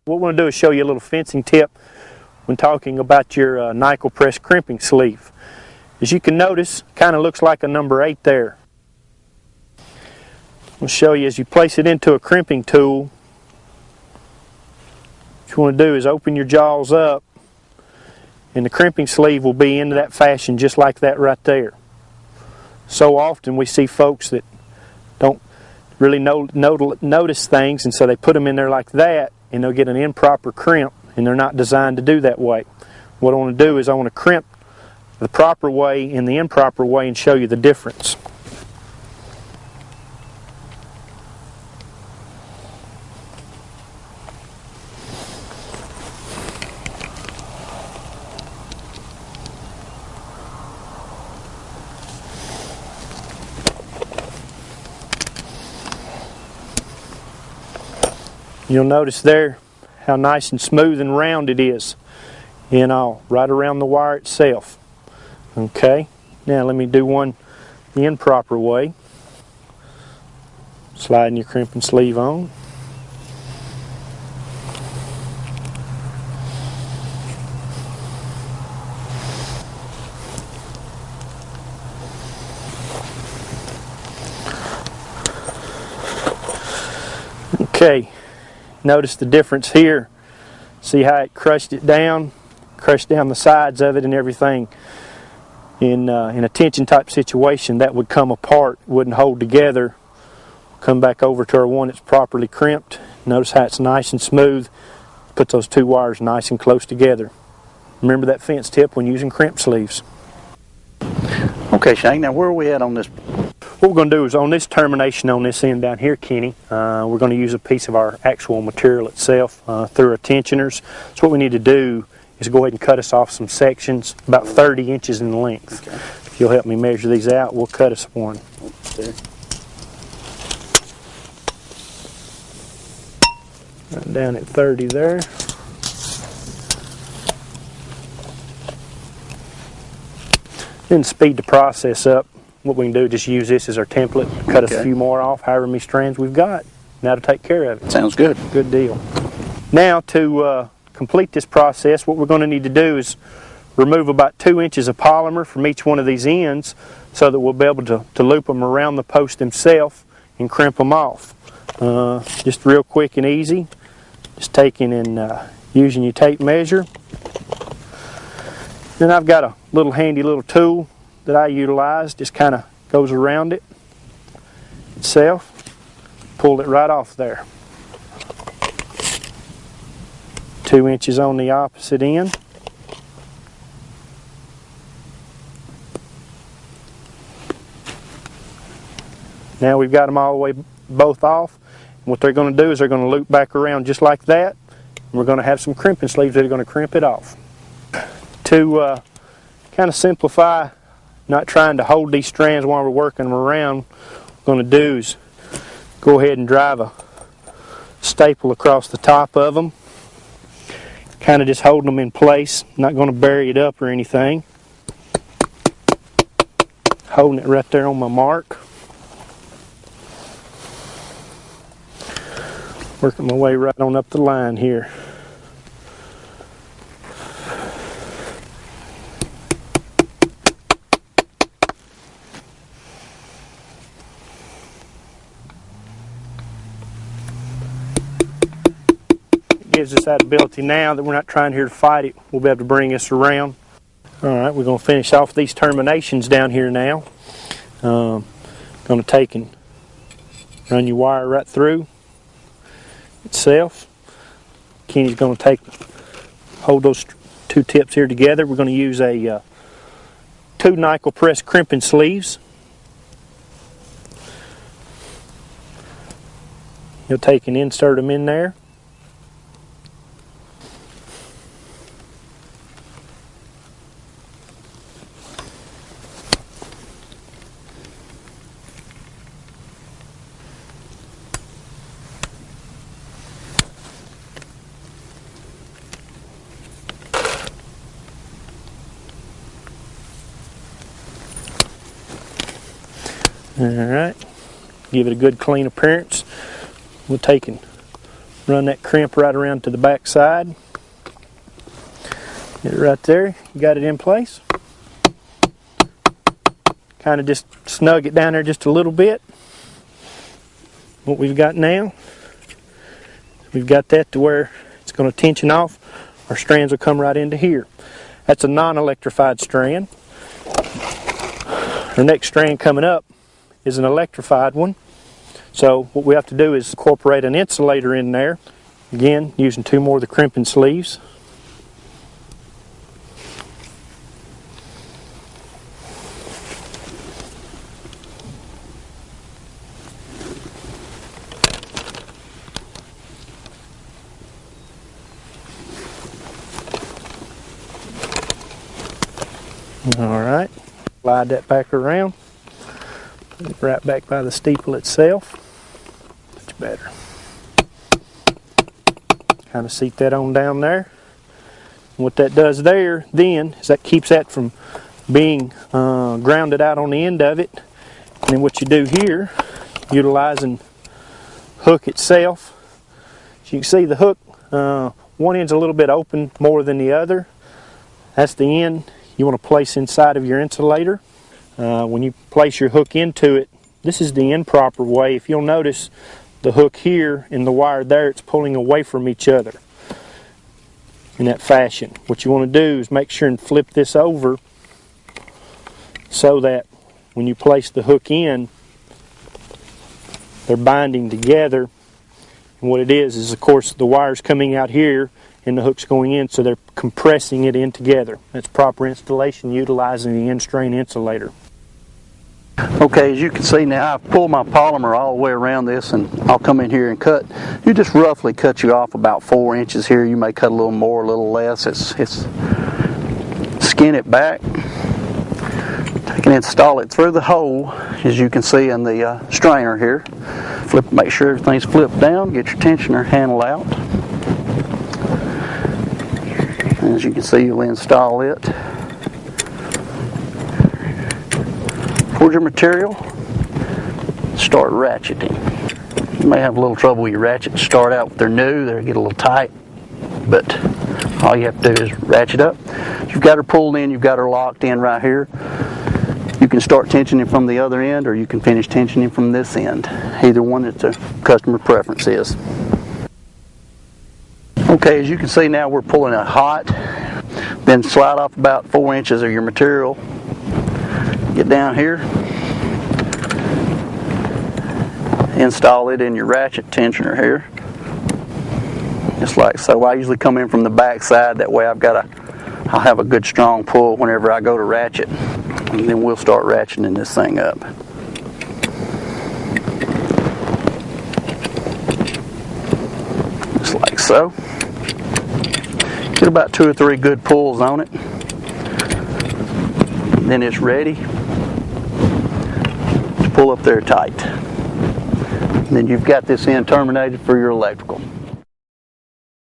What we want to do is show you a little fencing tip when talking about your nickel press crimping sleeve. As you can notice, kind of looks like a number 8 there. I'll show you as you place it into a crimping tool. What you want to do is open your jaws up, and the crimping sleeve will be into that fashion just like that right there. So often we see folks that don't really notice things, and so they put them in there like that, and they'll get an improper crimp, and they're not designed to do that way. What I want to do is I want to crimp the proper way and the improper way and show you the difference. You'll notice there how nice and smooth and round it is in all, right around the wire itself. Okay, now let me do one the improper way. Sliding your crimping sleeve on. Okay. Notice the difference here. See how it crushed down the sides of it and everything. In a tension type situation, that would come apart, wouldn't hold together. Come back over to our one that's properly crimped. Notice how it's nice and smooth. Put those two wires nice and close together. Remember that fence tip when using crimp sleeves. Okay, Shane, now where are we at on this? What we're going to do is on this termination on this end down here, Kenny, we're going to use a piece of our actual material itself through our tensioners. So what we need to do is go ahead and cut us off some sections about 30 inches in length. Okay. If you'll help me measure these out, we'll cut us one. Okay. Right down at 30 there. Then speed the process up. What we can do is just use this as our template, cut us a few more off, however many strands we've got. Now to take care of it. Sounds good. Good deal. Now to complete this process, what we're going to need to do is remove about 2 inches of polymer from each one of these ends so that we'll be able to loop them around the post themselves and crimp them off. Just real quick and easy. Just taking and using your tape measure. Then I've got a little handy little tool that I utilize, just kind of goes around it itself. Pull it right off there. 2 inches on the opposite end. Now we've got them all the way both off. What they're going to do is they're going to loop back around just like that. We're going to have some crimping sleeves that are going to crimp it off. To kind of simplify, not trying to hold these strands while we're working them around, what we're going to do is go ahead and drive a staple across the top of them. Kind of just holding them in place, not going to bury it up or anything. Holding it right there on my mark. Working my way right on up the line here. Gives us that ability now that we're not trying here to fight it. We'll be able to bring us around. Alright, we're going to finish off these terminations down here now. Going to take and run your wire right through itself. Kenny's going to hold those two tips here together. We're going to use a 2 nickel press crimping sleeves. You'll take and insert them in there. Alright, give it a good clean appearance. We'll take and Run that crimp right around to the back side. Get it right there. You got it in place. Kind of just snug it down there just a little bit. What we've got now, we've got that to where it's going to tension off. Our strands will come right into here. That's a non-electrified strand. Our next strand coming up is an electrified one. So what we have to do is incorporate an insulator in there. Again, using 2 more of the crimping sleeves. Alright, slide that back around. Put it right back by the steeple itself. Much better. Kind of seat that on down there. And what that does there then is that keeps that from being grounded out on the end of it. And then what you do here, utilizing hook itself. As you can see, the hook, one end's a little bit open more than the other. That's the end you want to place inside of your insulator. When you place your hook into it, this is the improper way. If you'll notice, the hook here and the wire there, it's pulling away from each other in that fashion. What you want to do is make sure and flip this over so that when you place the hook in, they're binding together. And what it is of course the wire's coming out here and the hook's going in, so they're compressing it in together. That's proper installation utilizing the end-strain insulator. Okay, as you can see now, I've pulled my polymer all the way around this, and I'll come in here and cut. You just roughly cut you off about 4 inches here. You may cut a little more, a little less. It's skin it back. Take and install it through the hole, as you can see in the strainer here. Flip, make sure everything's flipped down. Get your tensioner handle out. And as you can see, you'll install it. For your material, start ratcheting. You may have a little trouble with your ratchet. Start out if they're new, they'll get a little tight, but all you have to do is ratchet up. You've got her pulled in, you've got her locked in right here. You can start tensioning from the other end, or you can finish tensioning from this end. Either one that the customer preference is. Okay, as you can see now, we're pulling it hot. Then slide off about 4 inches of your material. Get down here. Install it in your ratchet tensioner here. Just like so. I usually come in from the back side, that way I'll have a good strong pull whenever I go to ratchet. And then we'll start ratcheting this thing up. Just like so. Get about 2 or 3 good pulls on it. Then it's ready to pull up there tight. And then you've got this end terminated for your electrical.